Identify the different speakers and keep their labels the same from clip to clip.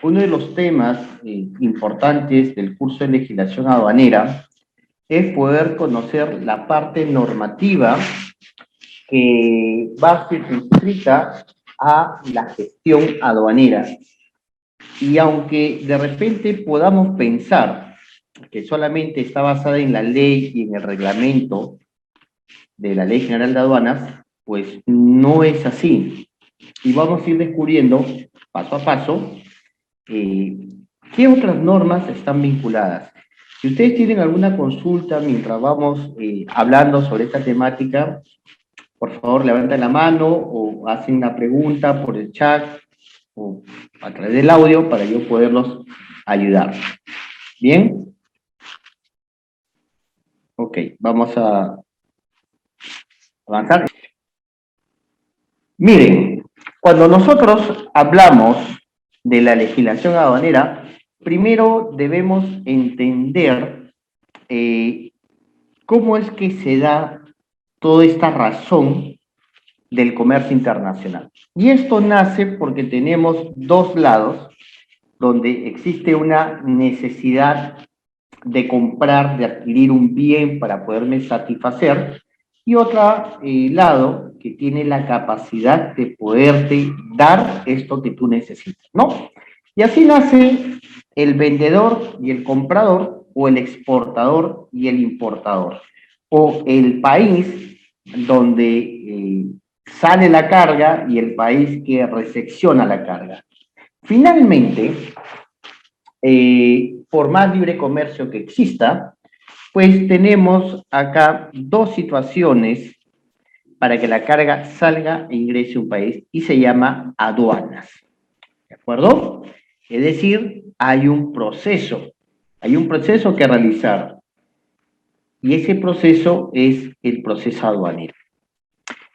Speaker 1: uno de los temas importantes del curso de legislación aduanera es poder conocer la parte normativa que va circunscrita a la gestión aduanera. Y aunque de repente podamos pensar que solamente está basada en la ley y en el reglamento de la Ley General de Aduanas, pues no es así. Y vamos a ir descubriendo paso a paso qué otras normas están vinculadas. Si ustedes tienen alguna consulta mientras vamos hablando sobre esta temática, por favor levanten la mano o hacen una pregunta por el chat o a través del audio para yo poderlos ayudar. ¿Bien? Ok, vamos a avanzar. Miren, cuando nosotros hablamos de la legislación aduanera, primero debemos entender cómo es que se da toda esta razón del comercio internacional. Y esto nace porque tenemos dos lados donde existe una necesidad de comprar, de adquirir un bien para poderme satisfacer, y otro lado que tiene la capacidad de poderte dar esto que tú necesitas, ¿no? Y así nace el vendedor y el comprador, o el exportador y el importador, o el país donde sale la carga y el país que recepciona la carga. Finalmente, por más libre comercio que exista, pues tenemos acá dos situaciones para que la carga salga e ingrese a un país y se llama aduanas. ¿De acuerdo? Es decir, hay un proceso que realizar y ese proceso es el proceso aduanero.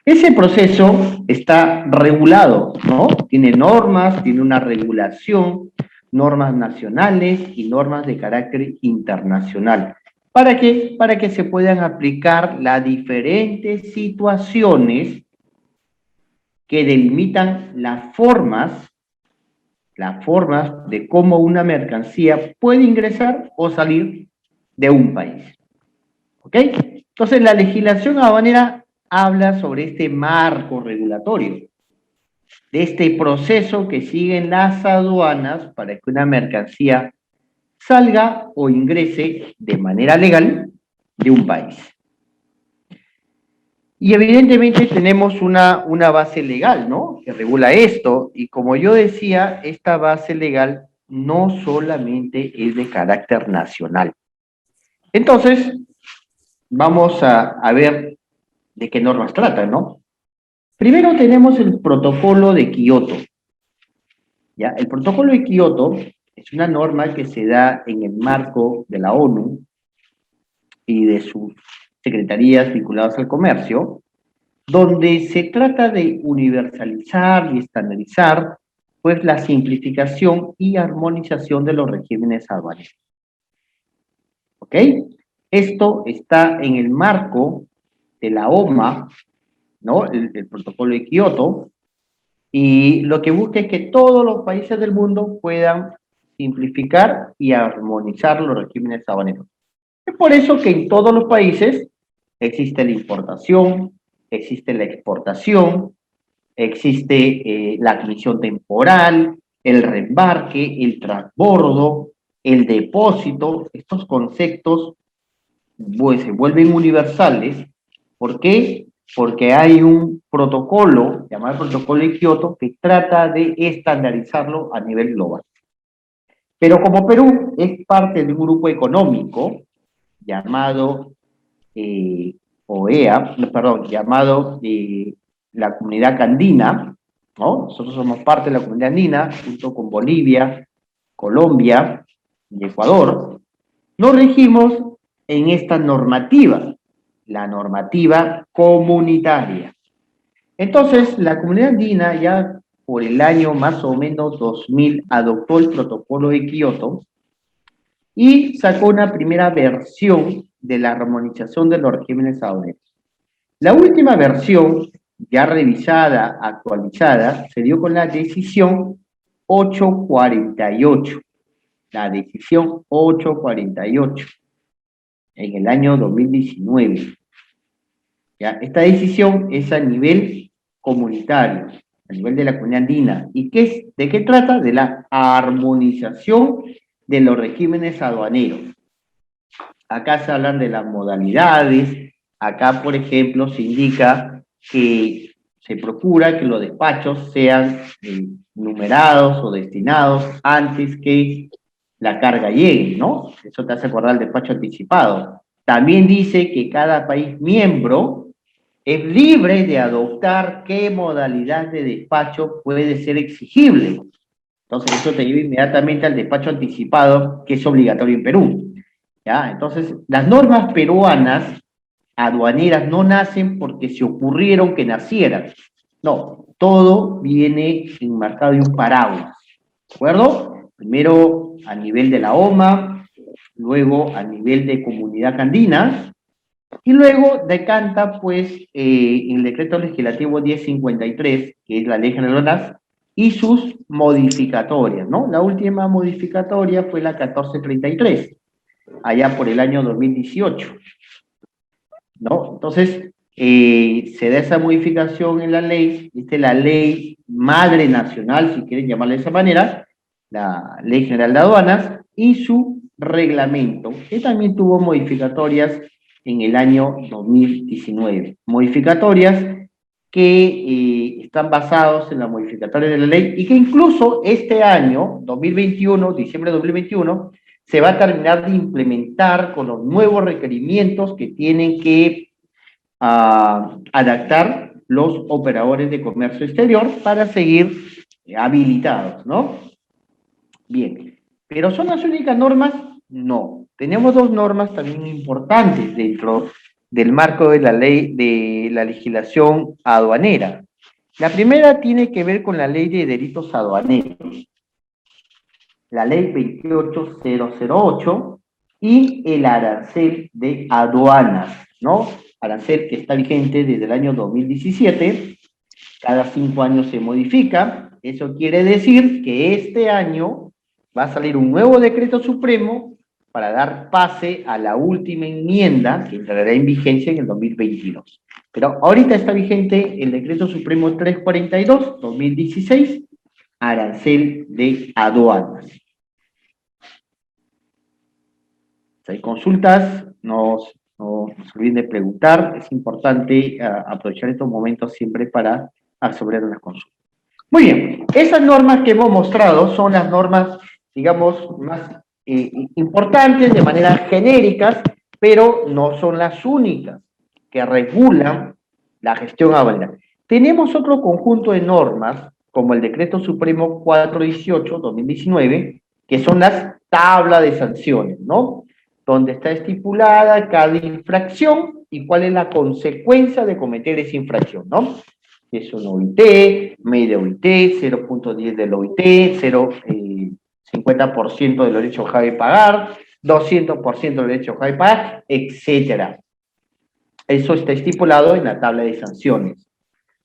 Speaker 1: Ese proceso está regulado, ¿no? Tiene normas, tiene una regulación, normas nacionales y normas de carácter internacional. ¿Para qué? Para que se puedan aplicar las diferentes situaciones que delimitan las formas de cómo una mercancía puede ingresar o salir de un país. ¿Ok? Entonces, la legislación aduanera habla sobre este marco regulatorio, de este proceso que siguen las aduanas para que una mercancía salga o ingrese de manera legal de un país. Y evidentemente tenemos una base legal, ¿no? Que regula esto, y como yo decía, esta base legal no solamente es de carácter nacional. Entonces, vamos a ver de qué normas tratan, ¿no? Primero tenemos el protocolo de Kioto. ¿Ya? El protocolo de Kioto es una norma que se da en el marco de la ONU y de sus secretarías vinculadas al comercio, donde se trata de universalizar y estandarizar pues la simplificación y armonización de los regímenes aduaneros. ¿Ok? Esto está en el marco de la OMA, ¿no? El protocolo de Kioto, y lo que busca es que todos los países del mundo puedan simplificar y armonizar los regímenes aduaneros. Es por eso que en todos los países existe la importación, existe la exportación, existe la admisión temporal, el reembarque, el transbordo, el depósito. Estos conceptos pues, se vuelven universales. ¿Por qué? Porque hay un protocolo, llamado Protocolo de Kioto, que trata de estandarizarlo a nivel global. Pero como Perú es parte de un grupo económico llamado OEA, perdón, llamado la Comunidad Andina, ¿no? Nosotros somos parte de la Comunidad Andina, junto con Bolivia, Colombia y Ecuador. Nos regimos en esta normativa, la normativa comunitaria. Entonces, la Comunidad Andina ya por el año más o menos 2000 adoptó el protocolo de Kioto y sacó una primera versión de la armonización de los regímenes aduaneros. La última versión, ya revisada, actualizada, se dio con la decisión 848, la decisión 848, en el año 2019. ¿Ya? Esta decisión es a nivel comunitario, a nivel de la comunidad andina. ¿Y de qué trata? De la armonización de los regímenes aduaneros. Acá se hablan de las modalidades, acá, por ejemplo, se indica que se procura que los despachos sean numerados o destinados antes que la carga llegue, ¿no? Eso te hace acordar el despacho anticipado. También dice que cada país miembro es libre de adoptar qué modalidad de despacho puede ser exigible. Entonces, eso te lleva inmediatamente al despacho anticipado, que es obligatorio en Perú. ¿Ya? Entonces, las normas peruanas aduaneras no nacen porque se ocurrieron que nacieran. No, todo viene enmarcado en un paraguas. ¿De acuerdo? Primero a nivel de la OMA, luego a nivel de comunidad andina, y luego decanta, pues, el decreto legislativo 1053, que es la ley general de aduanas, y sus modificatorias, ¿no? La última modificatoria fue la 1433, allá por el año 2018, ¿no? Entonces, se da esa modificación en la ley, esta es la ley madre nacional, si quieren llamarla de esa manera, la Ley General de Aduanas, y su reglamento, que también tuvo modificatorias en el año 2019. Modificatorias que están basados en la modificatoria de la ley y que incluso este año, 2021, diciembre de 2021, se va a terminar de implementar con los nuevos requerimientos que tienen que adaptar los operadores de comercio exterior para seguir habilitados, ¿no? Bien, ¿pero son las únicas normas? No. Tenemos dos normas también importantes dentro del marco de la ley, de la legislación aduanera. La primera tiene que ver con la ley de delitos aduaneros, la ley 28008 y el arancel de aduanas, ¿no? Arancel que está vigente desde el año 2017, cada 5 años se modifica, eso quiere decir que este año va a salir un nuevo decreto supremo para dar pase a la última enmienda que entrará en vigencia en el 2022. Pero ahorita está vigente el decreto supremo 342-2016, arancel de aduanas. Si hay consultas, no se olviden de preguntar, es importante aprovechar estos momentos siempre para resolver unas consultas. Muy bien, esas normas que hemos mostrado son las normas, digamos, más importantes de manera genéricas, pero no son las únicas que regulan la gestión aduanera. Tenemos otro conjunto de normas, como el Decreto Supremo 418-2019, que son las tablas de sanciones, ¿no? Donde está estipulada cada infracción y cuál es la consecuencia de cometer esa infracción, ¿no? Es un OIT, media OIT, 0.10 del OIT, 50% del derecho de pagar, 200% del derecho de pagar, etcétera. Eso está estipulado en la tabla de sanciones.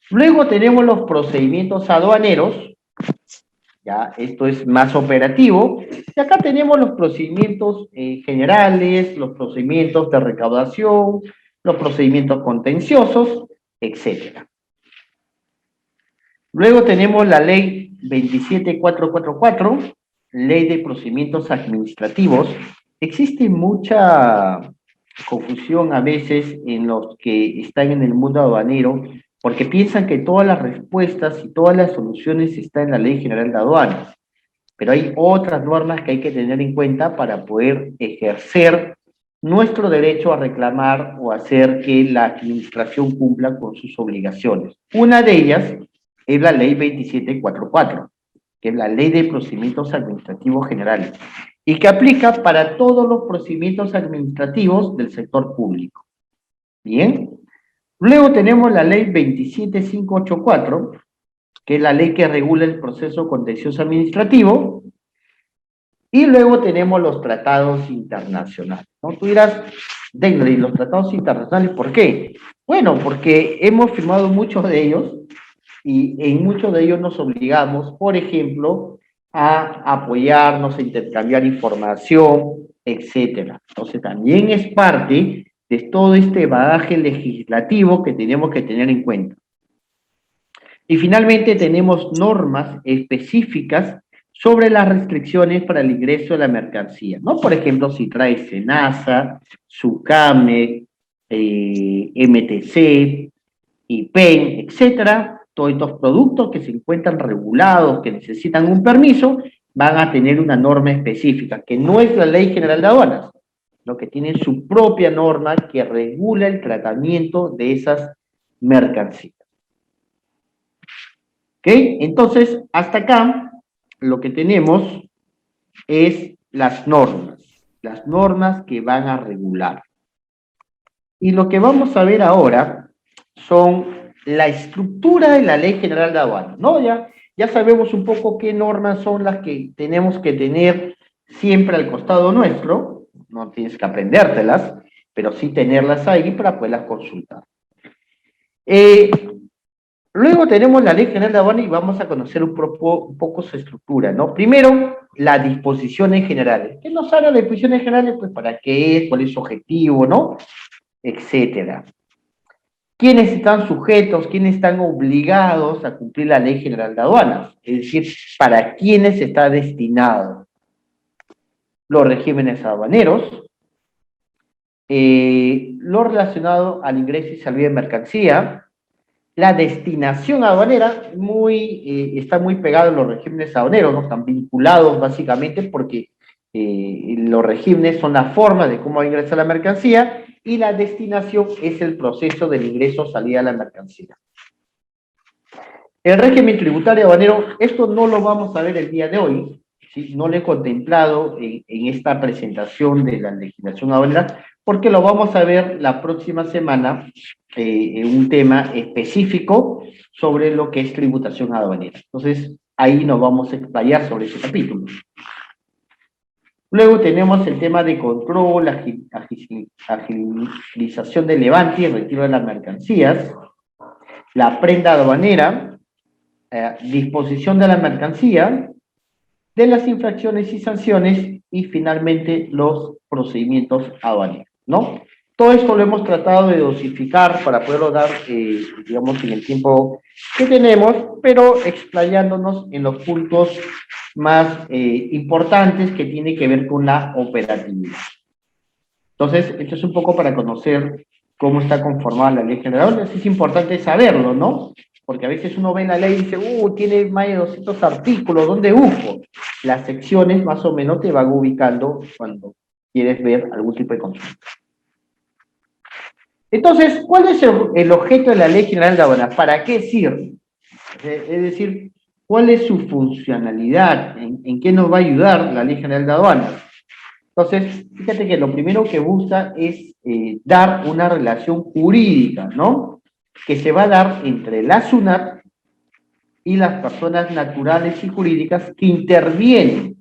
Speaker 1: Luego tenemos los procedimientos aduaneros, ya esto es más operativo, y acá tenemos los procedimientos generales, los procedimientos de recaudación, los procedimientos contenciosos, etcétera. Luego tenemos la ley 27444, ley de procedimientos administrativos. Existe mucha confusión a veces en los que están en el mundo aduanero, porque piensan que todas las respuestas y todas las soluciones están en la Ley General de Aduanas. Pero hay otras normas que hay que tener en cuenta para poder ejercer nuestro derecho a reclamar o hacer que la administración cumpla con sus obligaciones. Una de ellas es la ley 2744, que es la ley de procedimientos administrativos generales, y que aplica para todos los procedimientos administrativos del sector público. Bien. Luego tenemos la ley 27584, que es la ley que regula el proceso contencioso administrativo, y luego tenemos los tratados internacionales, ¿no? Tú dirás, Denley, los tratados internacionales, ¿por qué? Bueno, porque hemos firmado muchos de ellos, y en muchos de ellos nos obligamos, por ejemplo, a apoyarnos, a intercambiar información, etcétera. Entonces también es parte de todo este bagaje legislativo que tenemos que tener en cuenta. Y finalmente tenemos normas específicas sobre las restricciones para el ingreso de la mercancía, ¿no? Por ejemplo, si trae SENASA, SUCAME, MTC, IPEN, etcétera, todos estos productos que se encuentran regulados, que necesitan un permiso, van a tener una norma específica, que no es la Ley General de Aduanas, lo que tiene su propia norma que regula el tratamiento de esas mercancías. ¿Ok? Entonces, hasta acá, lo que tenemos es las normas que van a regular. Y lo que vamos a ver ahora son la estructura de la Ley General de Aduanas, ¿no? Ya sabemos un poco qué normas son las que tenemos que tener siempre al costado nuestro, no tienes que aprendértelas, pero sí tenerlas ahí para poderlas consultar. Luego tenemos la Ley General de Aduanas y vamos a conocer un poco su estructura, ¿no? Primero, las disposiciones generales. ¿Qué nos habla de disposiciones generales? Pues para qué es, cuál es su objetivo, ¿no? Etcétera. ¿Quiénes están sujetos, quiénes están obligados a cumplir la Ley General de Aduanas? Es decir, ¿para quiénes está destinado? Los regímenes aduaneros, lo relacionado al ingreso y salida de mercancía, la destinación aduanera está muy pegado a los regímenes aduaneros, ¿no? Están vinculados básicamente porque los regímenes son la forma de cómo ingresa la mercancía y la destinación es el proceso del ingreso o salida de la mercancía. El régimen tributario aduanero, esto no lo vamos a ver el día de hoy, ¿sí? No lo he contemplado en esta presentación de la legislación aduanera, porque lo vamos a ver la próxima semana en un tema específico sobre lo que es tributación aduanera. Entonces, ahí nos vamos a explayar sobre ese capítulo. Luego tenemos el tema de control, agilización del levante y el retiro de las mercancías, la prenda aduanera, disposición de la mercancía, de las infracciones y sanciones y finalmente los procedimientos aduaneros, ¿no? Todo esto lo hemos tratado de dosificar para poderlo dar, digamos, en el tiempo que tenemos, pero explayándonos en los puntos más importantes que tienen que ver con la operatividad. Entonces, esto es un poco para conocer cómo está conformada la ley general. Es importante saberlo, ¿no? Porque a veces uno ve la ley y dice, tiene más de 200 artículos, ¿dónde busco? Las secciones más o menos te van ubicando cuando quieres ver algún tipo de consulta. Entonces, ¿cuál es el objeto de la Ley General de Aduanas? ¿Para qué sirve? Es decir, ¿cuál es su funcionalidad? ¿En qué nos va a ayudar la Ley General de Aduanas? Entonces, fíjate que lo primero que busca es dar una relación jurídica, ¿no? Que se va a dar entre la SUNAT y las personas naturales y jurídicas que intervienen.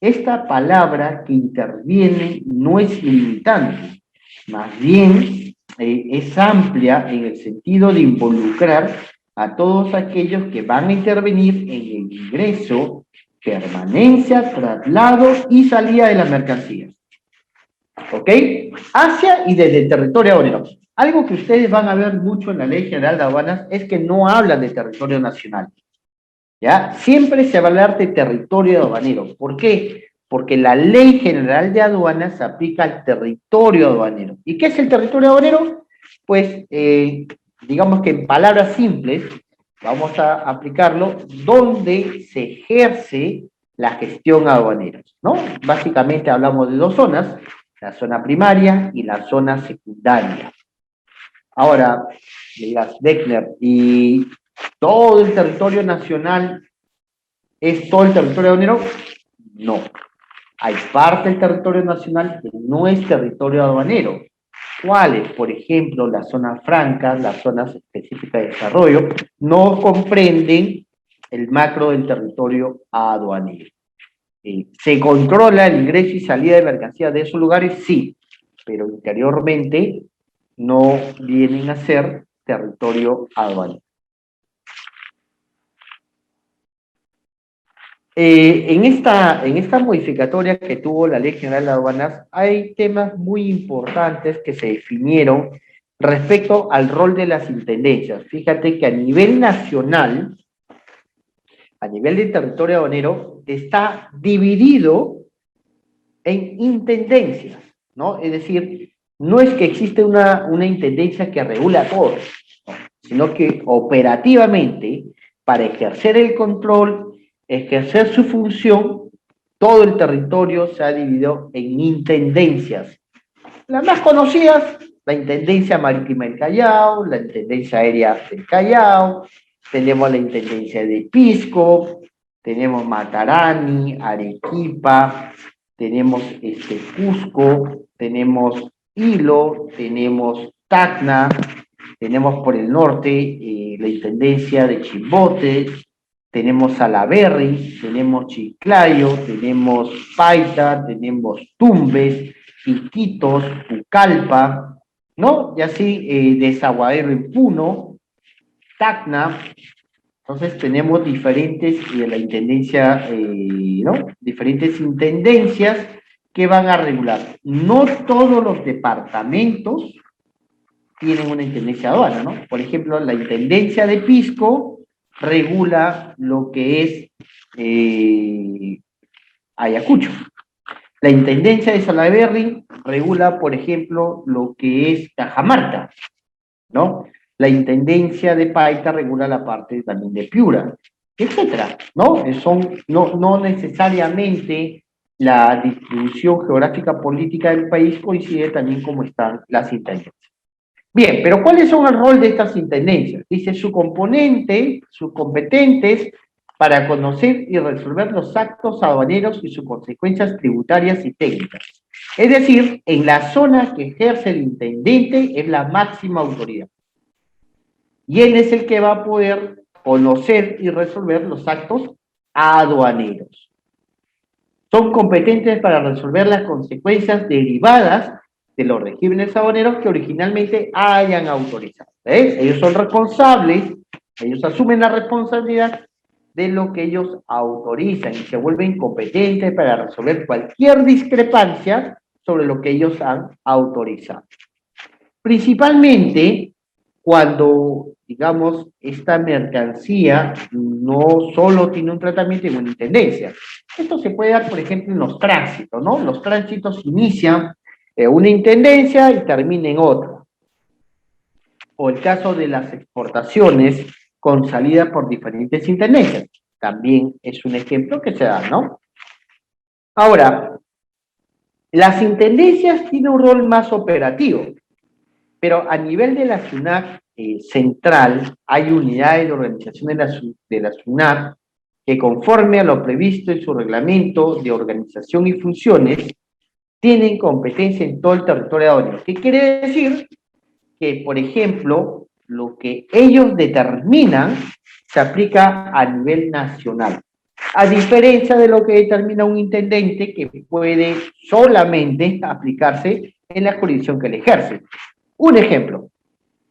Speaker 1: Esta palabra que interviene no es limitante, más bien es amplia en el sentido de involucrar a todos aquellos que van a intervenir en el ingreso, permanencia, traslado y salida de las mercancías. ¿Ok? Hacia y desde el territorio aduanero. Algo que ustedes van a ver mucho en la Ley General de Aduanas es que no hablan de territorio nacional. ¿Ya? Siempre se va a hablar de territorio aduanero. ¿Por qué? Porque la Ley General de Aduanas se aplica al territorio aduanero. ¿Y qué es el territorio aduanero? Pues, digamos que en palabras simples, vamos a aplicarlo donde se ejerce la gestión aduanera, ¿no? Básicamente hablamos de dos zonas, la zona primaria y la zona secundaria. Ahora, digas, Dexner, ¿y todo el territorio nacional es todo el territorio aduanero? No. Hay parte del territorio nacional que no es territorio aduanero. ¿Cuáles? Por ejemplo, las zonas francas, las zonas específicas de desarrollo, no comprenden el macro del territorio aduanero. ¿Se controla el ingreso y salida de mercancías de esos lugares? Sí, pero interiormente no vienen a ser territorio aduanero. En esta modificatoria que tuvo la Ley General de Aduanas, hay temas muy importantes que se definieron respecto al rol de las intendencias. Fíjate que a nivel nacional, a nivel del territorio aduanero, está dividido en intendencias, ¿no? Es decir, no es que existe una intendencia que regula todo, ¿no? Sino que operativamente, para ejercer el control, ejercer su función, todo el territorio se ha dividido en intendencias. Las más conocidas, la Intendencia Marítima del Callao, la Intendencia Aérea del Callao, tenemos la Intendencia de Pisco, tenemos Matarani, Arequipa, tenemos Cusco, tenemos Hilo, tenemos Tacna, tenemos por el norte la Intendencia de Chimbote, tenemos Salaberry, tenemos Chiclayo, tenemos Paita, tenemos Tumbes, Iquitos, Pucallpa, ¿no? Y así Desaguadero en Puno, Tacna. Entonces tenemos diferentes, la intendencia, ¿no? Diferentes intendencias que van a regular. No todos los departamentos tienen una intendencia de aduana, ¿no? Por ejemplo, la intendencia de Pisco regula lo que es Ayacucho. La intendencia de Salaberry regula, por ejemplo, lo que es Cajamarca, ¿no? La intendencia de Paita regula la parte también de Piura, etcétera, ¿no? No necesariamente la distribución geográfica política del país coincide también como están las intendencias. Bien, pero ¿cuáles son el rol de estas intendencias? Dice sus competentes para conocer y resolver los actos aduaneros y sus consecuencias tributarias y técnicas. Es decir, en la zona que ejerce el intendente es la máxima autoridad. Y él es el que va a poder conocer y resolver los actos aduaneros. Son competentes para resolver las consecuencias derivadas de los regímenes aduaneros que originalmente hayan autorizado. ¿Ves? Ellos son responsables, ellos asumen la responsabilidad de lo que ellos autorizan y se vuelven competentes para resolver cualquier discrepancia sobre lo que ellos han autorizado. Principalmente cuando, digamos, esta mercancía no solo tiene un tratamiento en una intendencia. Esto se puede dar, por ejemplo, en los tránsitos, ¿no? Los tránsitos inician una intendencia y termina en otra. O el caso de las exportaciones con salida por diferentes intendencias. También es un ejemplo que se da, ¿no? Ahora, las intendencias tienen un rol más operativo, pero a nivel de la SUNAT central hay unidades de organización de la SUNAT que conforme a lo previsto en su reglamento de organización y funciones tienen competencia en todo el territorio aduanero. ¿Qué quiere decir? Que, por ejemplo, lo que ellos determinan se aplica a nivel nacional, a diferencia de lo que determina un intendente que puede solamente aplicarse en la jurisdicción que le ejerce. Un ejemplo,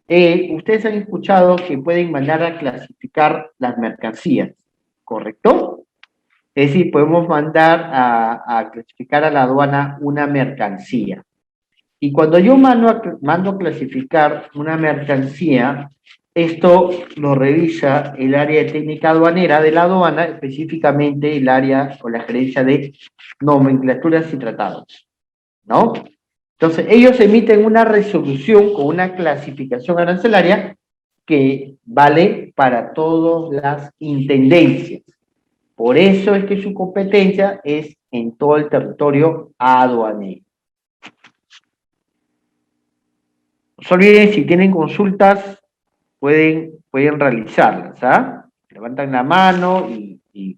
Speaker 1: ustedes han escuchado que pueden mandar a clasificar las mercancías, ¿correcto? Es decir, podemos mandar a clasificar a la aduana una mercancía. Y cuando yo mando a clasificar una mercancía, esto lo revisa el área de técnica aduanera de la aduana, específicamente el área o la gerencia de nomenclaturas y tratados, ¿no? Entonces, ellos emiten una resolución con una clasificación arancelaria que vale para todas las intendencias. Por eso es que su competencia es en todo el territorio aduanero. No se olviden, si tienen consultas, pueden realizarlas, ¿ah? Levantan la mano y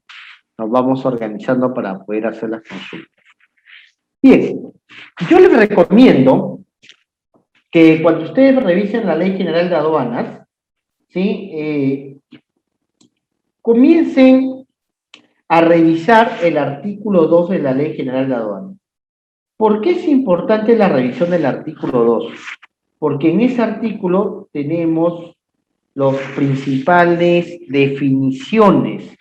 Speaker 1: nos vamos organizando para poder hacer las consultas. Bien, yo les recomiendo que cuando ustedes revisen la Ley General de Aduanas, ¿sí? Comiencen a revisar el artículo 2 de la Ley General de Aduanas. ¿Por qué es importante la revisión del artículo 2? Porque en ese artículo tenemos las principales definiciones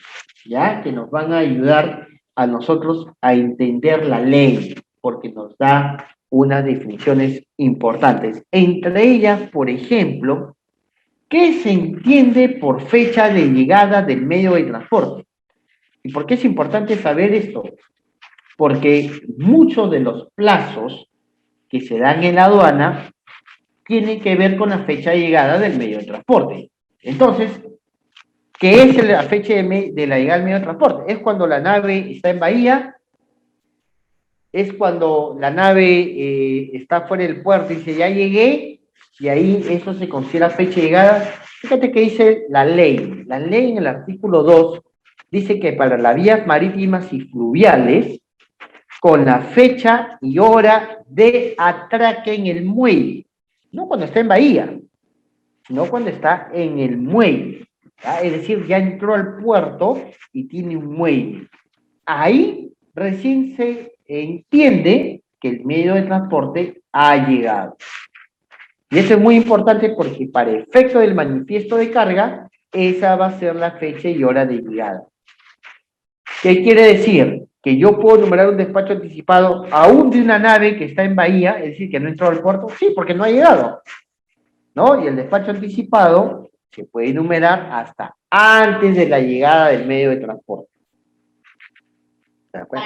Speaker 1: ¿ya? Que nos van a ayudar a nosotros a entender la ley, porque nos da unas definiciones importantes. Entre ellas, por ejemplo, ¿qué se entiende por fecha de llegada del medio de transporte? ¿Y por qué es importante saber esto? Porque muchos de los plazos que se dan en la aduana tienen que ver con la fecha de llegada del medio de transporte. Entonces, ¿qué es la fecha de la llegada del medio de transporte? Es cuando la nave está en bahía, es cuando la nave está fuera del puerto y dice, ya llegué, y ahí eso se considera fecha de llegada. Fíjate que dice la ley. La ley en el artículo 2 dice que para las vías marítimas y fluviales, con la fecha y hora de atraque en el muelle, no cuando está en bahía, sino cuando está en el muelle, ¿ya? Es decir, ya entró al puerto y tiene un muelle. Ahí recién se entiende que el medio de transporte ha llegado. Y eso es muy importante porque para efecto del manifiesto de carga, esa va a ser la fecha y hora de llegada. ¿Qué quiere decir? Que yo puedo numerar un despacho anticipado aún de una nave que está en bahía, es decir, que no entró al puerto, sí, porque no ha llegado, ¿no? Y el despacho anticipado se puede numerar hasta antes de la llegada del medio de transporte.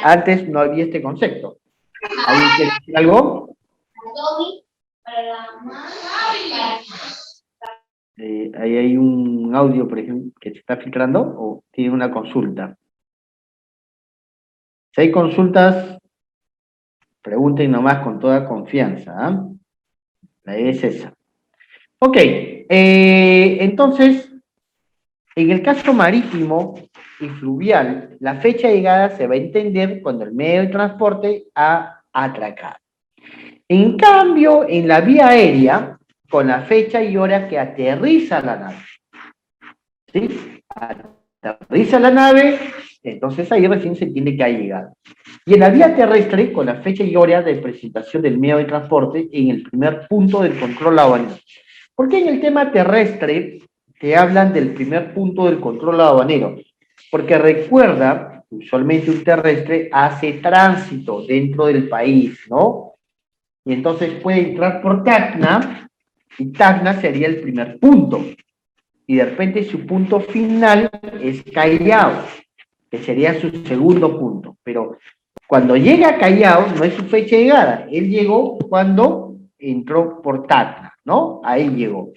Speaker 1: Antes no había este concepto. ¿Alguien quiere decir algo? Ahí hay un audio, por ejemplo, que se está filtrando o tiene una consulta. Si hay consultas, pregunten nomás con toda confianza. ¿Eh? La idea es esa. Ok, entonces, en el caso marítimo y fluvial, la fecha de llegada se va a entender cuando el medio de transporte ha atracado. En cambio, en la vía aérea, con la fecha y hora que aterriza la nave. ¿Sí? Aterriza la nave, entonces ahí recién se entiende que ha llegado. Y en la vía terrestre, con la fecha y hora de presentación del medio de transporte en el primer punto del control aduanero. ¿Por qué en el tema terrestre te hablan del primer punto del control aduanero? Porque recuerda, usualmente un terrestre hace tránsito dentro del país, ¿no? Y entonces puede entrar por Tacna, y Tacna sería el primer punto. Y de repente su punto final es Callao, que sería su segundo punto. Pero cuando llega a Callao, no es su fecha de llegada. Él llegó cuando entró por Tacna, ¿no? Ahí llegó.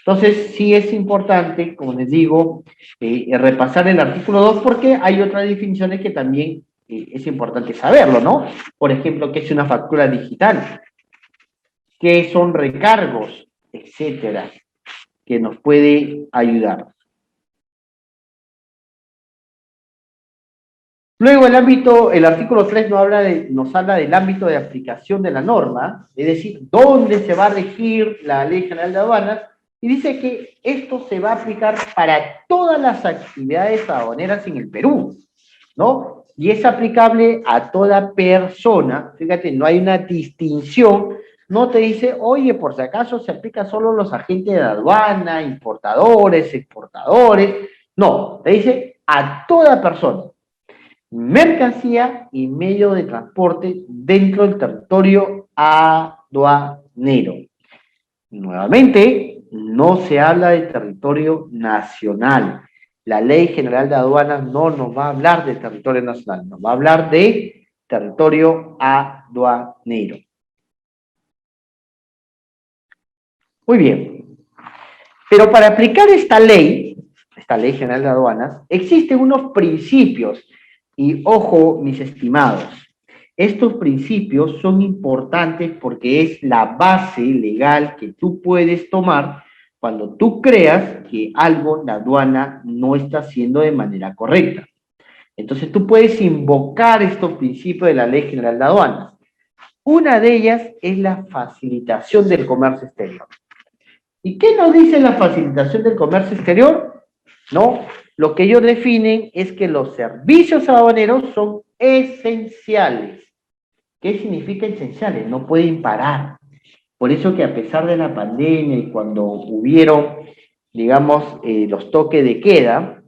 Speaker 1: Entonces, sí es importante, como les digo, repasar el artículo 2 porque hay otras definiciones que también es importante saberlo, ¿no? Por ejemplo, ¿qué es una factura digital? ¿Qué son recargos? Etcétera, que nos puede ayudar. Luego el artículo 3 nos habla del ámbito de aplicación de la norma, es decir, dónde se va a regir la Ley General de Aduanas, y dice que esto se va a aplicar para todas las actividades aduaneras en el Perú, ¿no? Y es aplicable a toda persona, fíjate, no hay una distinción, no te dice, oye, por si acaso se aplica solo a los agentes de aduana, importadores, exportadores, no, te dice a toda persona, mercancía y medio de transporte dentro del territorio aduanero. Nuevamente, no se habla de territorio nacional. La Ley General de Aduanas no nos va a hablar de territorio nacional, nos va a hablar de territorio aduanero. Muy bien. Pero para aplicar esta Ley General de Aduanas, existen unos principios. Y ojo, mis estimados, estos principios son importantes porque es la base legal que tú puedes tomar cuando tú creas que algo la aduana no está haciendo de manera correcta. Entonces tú puedes invocar estos principios de la Ley General de Aduanas. Una de ellas es la facilitación del comercio exterior. ¿Y qué nos dice la facilitación del comercio exterior? ¿No? Lo que ellos definen es que los servicios aduaneros son esenciales. ¿Qué significa esenciales? No pueden parar. Por eso que a pesar de la pandemia y cuando hubieron, digamos, los toques de queda,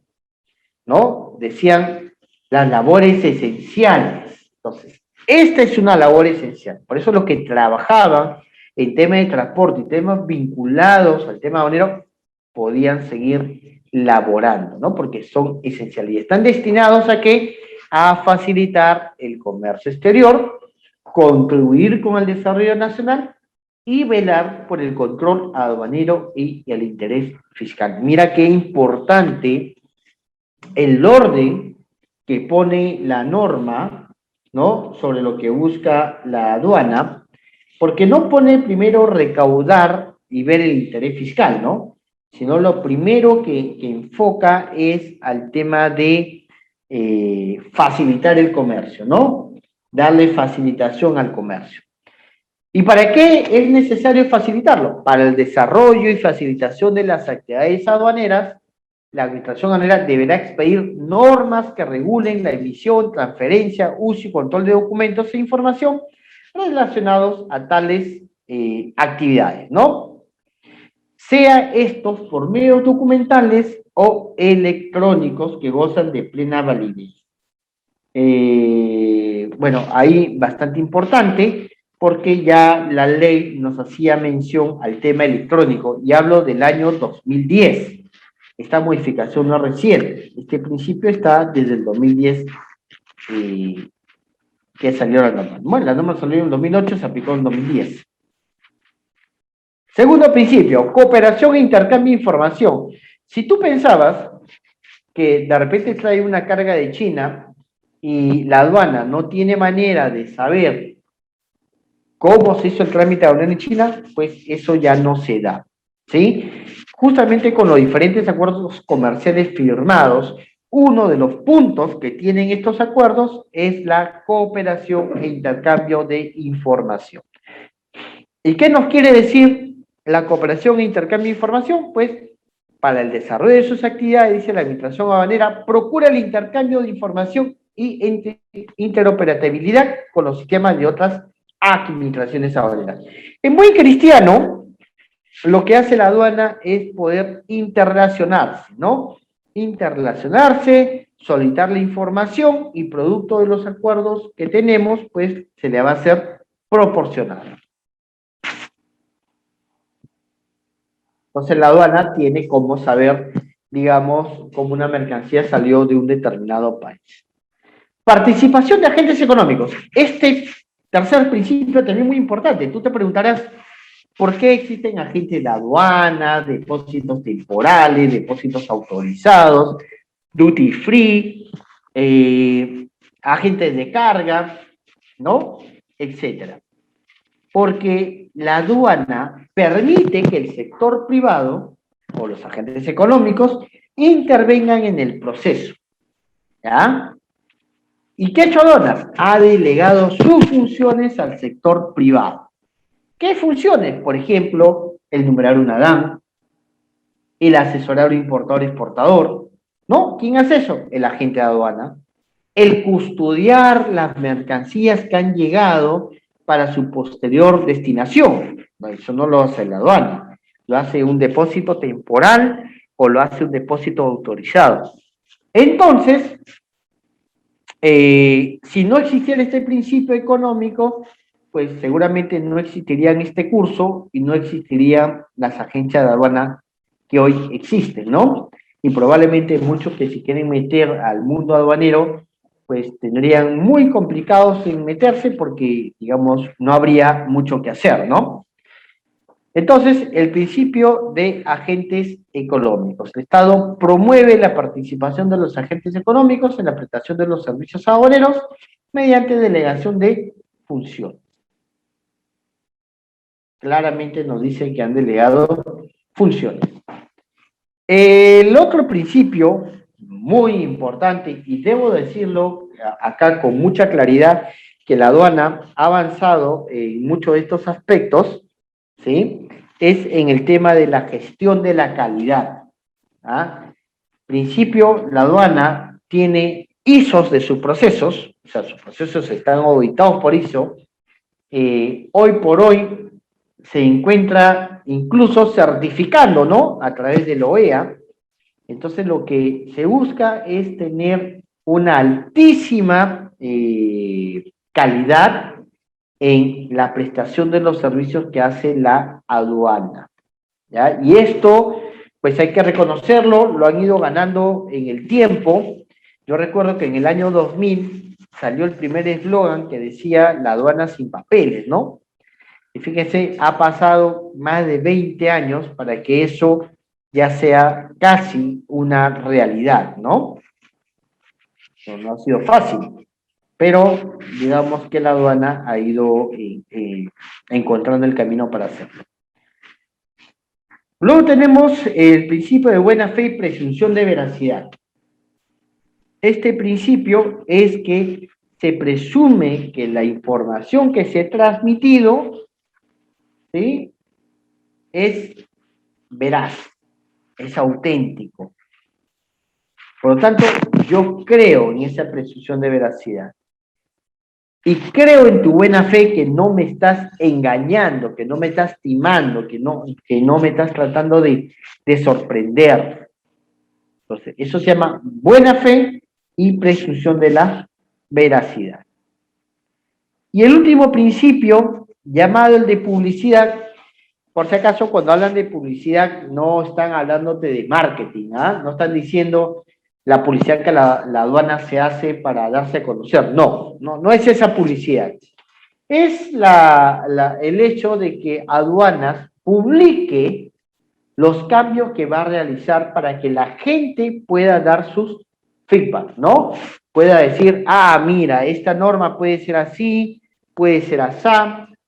Speaker 1: ¿no? Decían las labores esenciales. Entonces, esta es una labor esencial. Por eso los que trabajaban en temas de transporte y temas vinculados al tema aduanero podían seguir laborando, ¿no? Porque son esenciales y están destinados a qué? A facilitar el comercio exterior, contribuir con el desarrollo nacional y velar por el control aduanero y el interés fiscal. Mira qué importante el orden que pone la norma, ¿no? Sobre lo que busca la aduana, porque no pone primero recaudar y ver el interés fiscal, ¿no? Sino lo primero que enfoca es al tema de facilitar el comercio, ¿no? Darle facilitación al comercio. ¿Y para qué es necesario facilitarlo? Para el desarrollo y facilitación de las actividades aduaneras, la Administración Aduanera deberá expedir normas que regulen la emisión, transferencia, uso y control de documentos e información relacionados a tales actividades, ¿no? Sea estos por medios documentales o electrónicos que gozan de plena validez. Bueno, ahí bastante importante porque ya la ley nos hacía mención al tema electrónico y hablo del año 2010. Esta modificación no es reciente. Este principio está desde el 2010 que salió la norma. Bueno, la norma salió en el 2008, se aplicó en el 2010. Segundo principio, cooperación e intercambio de información. Si tú pensabas que de repente trae una carga de China y la aduana no tiene manera de saber cómo se hizo el trámite aduanero en China, pues eso ya no se da, ¿sí? Justamente con los diferentes acuerdos comerciales firmados, uno de los puntos que tienen estos acuerdos es la cooperación e intercambio de información. ¿Y qué nos quiere decir la cooperación e intercambio de información? Pues para el desarrollo de sus actividades, dice la Administración Aduanera, procura el intercambio de información y interoperabilidad con los sistemas de otras administraciones aduaneras. En buen cristiano, lo que hace la aduana es poder interrelacionarse, ¿no? Interrelacionarse, solicitar la información y producto de los acuerdos que tenemos, pues se le va a ser proporcionado. Entonces la aduana tiene cómo saber, digamos, cómo una mercancía salió de un determinado país. Participación de agentes económicos. Este tercer principio también muy importante. Tú te preguntarás, ¿por qué existen agentes de aduana, depósitos temporales, depósitos autorizados, duty free, agentes de carga, ¿no? Etcétera. Porque la aduana permite que el sector privado o los agentes económicos intervengan en el proceso, ¿ya? ¿Y qué ha hecho aduanas? Ha delegado sus funciones al sector privado. ¿Qué funciones? Por ejemplo, el numerar una DAN, el asesorar un importador-exportador, ¿no? ¿Quién hace eso? El agente de aduana. El custodiar las mercancías que han llegado para su posterior destinación. Eso no lo hace la aduana, lo hace un depósito temporal o lo hace un depósito autorizado. Entonces, si no existiera este principio económico, pues seguramente no existiría en este curso y no existirían las agencias de aduana que hoy existen, ¿no? Y probablemente muchos que se quieren meter al mundo aduanero pues tendrían muy complicados en meterse porque, digamos, no habría mucho que hacer, ¿no? Entonces, el principio de agentes económicos. El Estado promueve la participación de los agentes económicos en la prestación de los servicios aduaneros mediante delegación de funciones. Claramente nos dicen que han delegado funciones. El otro principio muy importante, y debo decirlo acá con mucha claridad, que la aduana ha avanzado en muchos de estos aspectos, ¿sí? Es en el tema de la gestión de la calidad. ¿Ah? Principio, la aduana tiene ISOs de sus procesos, o sea, sus procesos están auditados por ISO. Hoy por hoy se encuentra incluso certificando, ¿no? A través de la OEA, Entonces lo que se busca es tener una altísima calidad en la prestación de los servicios que hace la aduana, ¿ya? Y esto, pues hay que reconocerlo, lo han ido ganando en el tiempo. Yo recuerdo que en el año 2000 salió el primer eslogan que decía la aduana sin papeles, ¿no? Y fíjense, ha pasado más de 20 años para que eso ya sea casi una realidad, ¿no? No ha sido fácil, pero digamos que la aduana ha ido encontrando el camino para hacerlo. Luego tenemos el principio de buena fe y presunción de veracidad. Este principio es que se presume que la información que se ha transmitido, ¿sí?, es veraz, es auténtico. Por lo tanto, yo creo en esa presunción de veracidad. Y creo en tu buena fe que no me estás engañando, que no me estás timando, que no me estás tratando de sorprender. Entonces, eso se llama buena fe y presunción de la veracidad. Y el último principio, llamado el de publicidad, por si acaso cuando hablan de publicidad no están hablándote de marketing, ¿ah? No están diciendo la publicidad que la aduana se hace para darse a conocer. No es esa publicidad. Es el hecho de que aduanas publique los cambios que va a realizar para que la gente pueda dar sus feedback, ¿no? Pueda decir, mira, esta norma puede ser así, puede ser así,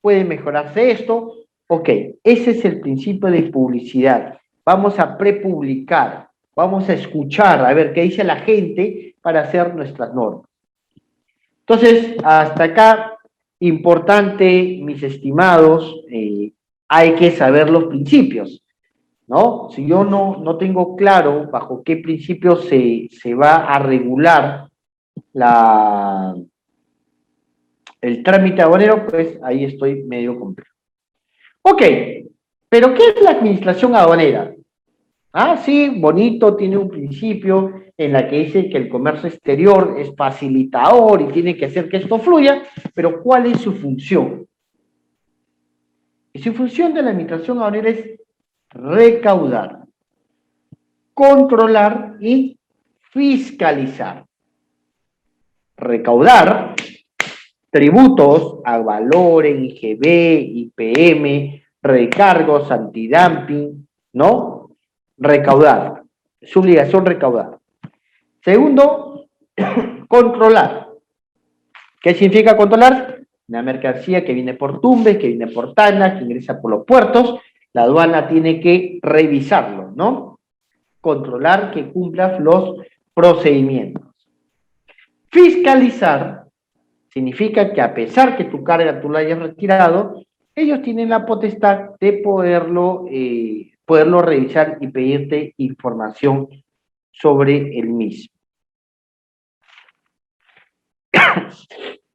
Speaker 1: puede mejorarse esto. Ok, ese es el principio de publicidad. Vamos a prepublicar, vamos a escuchar, a ver qué dice la gente para hacer nuestras normas. Entonces, hasta acá, importante, mis estimados, hay que saber los principios, ¿no? Si yo no tengo claro bajo qué principios se va a regular el trámite aduanero, pues ahí estoy medio complejo. Ok, pero ¿qué es la administración aduanera? Sí, bonito, tiene un principio en la que dice que el comercio exterior es facilitador y tiene que hacer que esto fluya, pero ¿cuál es su función? Y su función de la administración aduanera es recaudar, controlar y fiscalizar. Recaudar tributos a valores, IGB, IPM, recargos, antidumping, ¿no? Recaudar. Es su obligación recaudar. Segundo, controlar. ¿Qué significa controlar? Una mercancía que viene por Tumbes, que viene por Tacna, que ingresa por los puertos, la aduana tiene que revisarlo, ¿no? Controlar que cumpla los procedimientos. Fiscalizar significa que a pesar que tu carga tú la hayas retirado, ellos tienen la potestad de poderlo revisar y pedirte información sobre el mismo.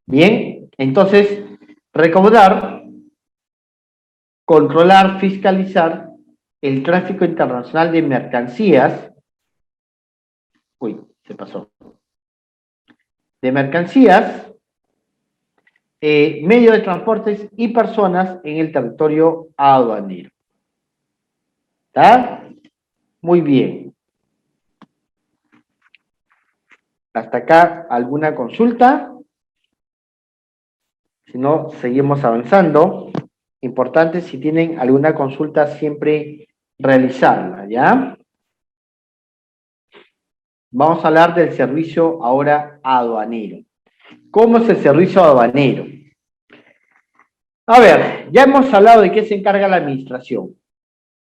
Speaker 1: Bien, entonces, recaudar, controlar, fiscalizar el tráfico internacional de mercancías. Uy, se pasó. De mercancías, medios de transportes y personas en el territorio aduanero. ¿Está? Muy bien. Hasta acá, ¿alguna consulta? Si no, seguimos avanzando. Importante, si tienen alguna consulta, siempre realizarla, ¿ya? Vamos a hablar del servicio ahora aduanero. ¿Cómo es el servicio aduanero? A ver, ya hemos hablado de qué se encarga la administración.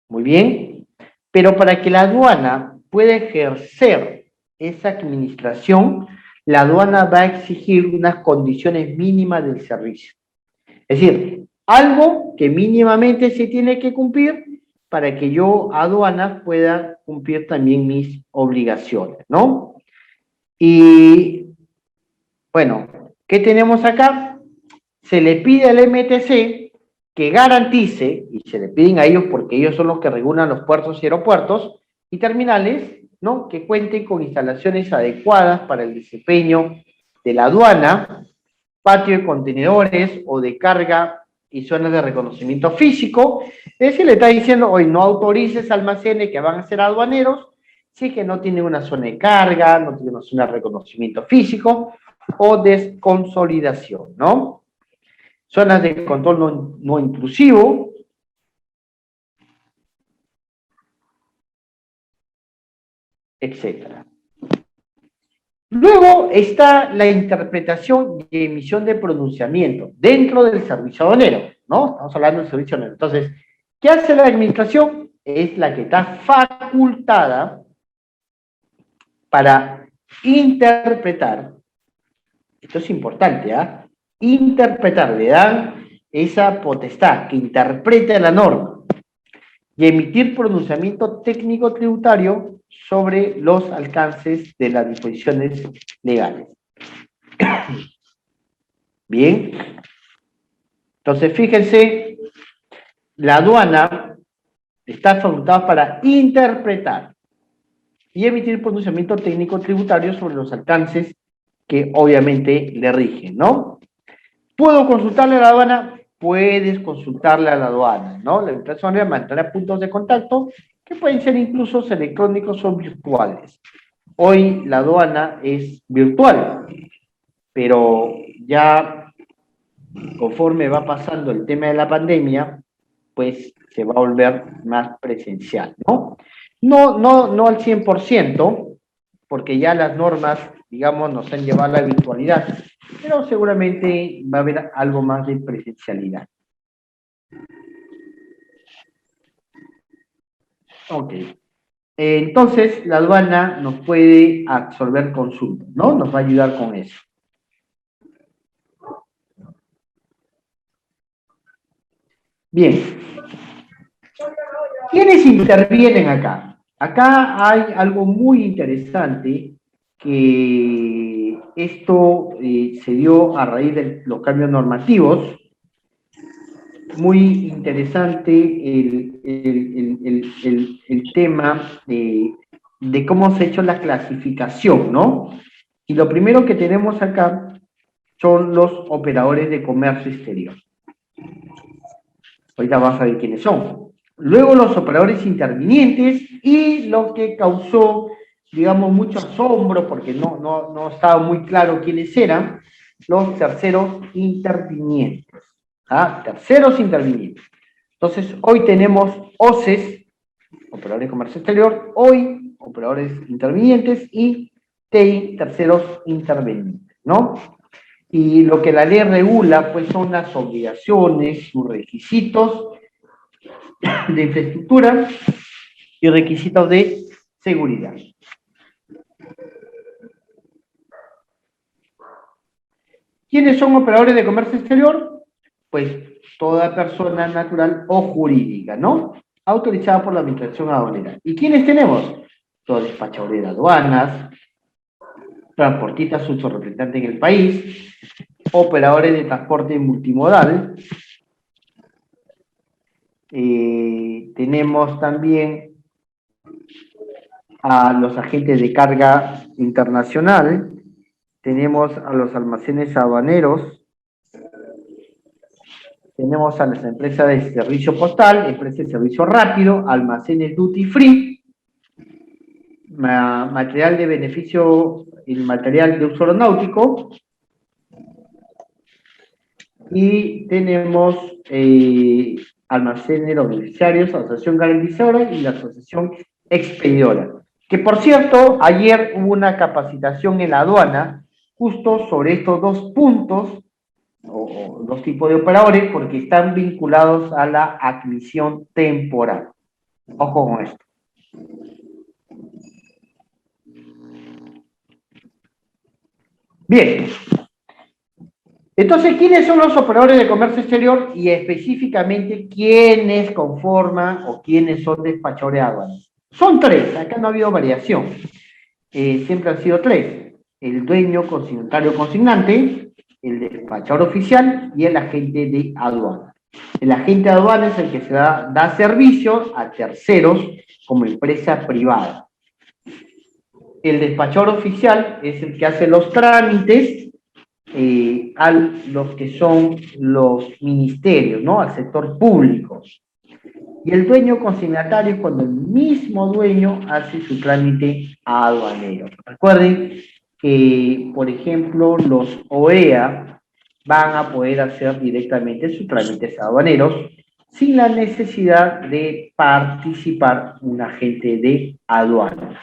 Speaker 1: Muy bien, pero para que la aduana pueda ejercer esa administración, la aduana va a exigir unas condiciones mínimas del servicio. Es decir, algo que mínimamente se tiene que cumplir para que yo, aduana, pueda cumplir también mis obligaciones, ¿no? Y, bueno, ¿qué tenemos acá? Se le pide al MTC que garantice, y se le piden a ellos porque ellos son los que regulan los puertos y aeropuertos y terminales, ¿no? Que cuenten con instalaciones adecuadas para el desempeño de la aduana, patio de contenedores o de carga y zonas de reconocimiento físico. Es decir, le está diciendo, hoy no autorices almacenes que van a ser aduaneros si es que no tienen una zona de carga, no tienen una zona de reconocimiento físico o desconsolidación, ¿no? Zonas de control no intrusivo, etcétera. Luego está la interpretación y emisión de pronunciamiento dentro del servicio aduanero, ¿no? Estamos hablando del servicio aduanero. Entonces, ¿qué hace la administración? Es la que está facultada para interpretar, esto es importante, ¿ah? Interpretar, le dan esa potestad que interpreta la norma y emitir pronunciamiento técnico tributario sobre los alcances de las disposiciones legales. Bien, entonces fíjense, la aduana está facultada para interpretar y emitir pronunciamiento técnico tributario sobre los alcances que obviamente le rigen, ¿no? ¿Puedo consultarle a la aduana? Puedes consultarle a la aduana, ¿no? La administración mantendrá puntos de contacto que pueden ser incluso electrónicos o virtuales. Hoy la aduana es virtual, pero ya conforme va pasando el tema de la pandemia, pues se va a volver más presencial, ¿no? No al 100%, porque ya las normas, digamos, nos han llevado a la virtualidad, pero seguramente va a haber algo más de presencialidad. Ok. Entonces, la aduana nos puede absorber consultas, ¿no? Nos va a ayudar con eso. Bien. ¿Quiénes intervienen acá? Acá hay algo muy interesante que esto se dio a raíz de los cambios normativos. Muy interesante el tema de cómo se ha hecho la clasificación, ¿no? Y lo primero que tenemos acá son los operadores de comercio exterior. Ahorita vamos a ver quiénes son. Luego los operadores intervinientes y lo que causó, digamos, mucho asombro porque no estaba muy claro quiénes eran, los terceros intervinientes. ¿Ah? Terceros intervinientes. Entonces, hoy tenemos OCEs, operadores de comercio exterior, hoy operadores intervinientes y TI, terceros intervinientes, ¿no? Y lo que la ley regula, pues son las obligaciones, sus requisitos de infraestructura y requisitos de seguridad. ¿Quiénes son operadores de comercio exterior? Pues toda persona natural o jurídica, ¿no? Autorizada por la administración aduanera. ¿Y quiénes tenemos? Todo despachador de aduanas, transportistas subrepresentantes en el país, operadores de transporte multimodal. Tenemos también a los agentes de carga internacional, tenemos a los almacenes aduaneros, tenemos a las empresas de servicio postal, empresas de servicio rápido, almacenes duty free, material de beneficio, el material de uso aeronáutico, y tenemos almacenes los beneficiarios, la asociación garantizadora y la asociación expedidora. Que por cierto, ayer hubo una capacitación en la aduana justo sobre estos dos puntos, o dos tipos de operadores, porque están vinculados a la admisión temporal. Ojo con esto. Bien. Entonces, ¿quiénes son los operadores de comercio exterior? Y específicamente, ¿quiénes conforman o quiénes son despachadores de aduanas? Son tres, acá no ha habido variación. Siempre han sido tres. El dueño consignatario consignante, el despachador oficial y el agente de aduana. El agente de aduana es el que se da servicio a terceros como empresa privada. El despachador oficial es el que hace los trámites a los que son los ministerios, ¿no? Al sector público. Y el dueño consignatario es cuando el mismo dueño hace su trámite aduanero. Recuerden que, por ejemplo, los OEA van a poder hacer directamente sus trámites aduaneros sin la necesidad de participar un agente de aduana.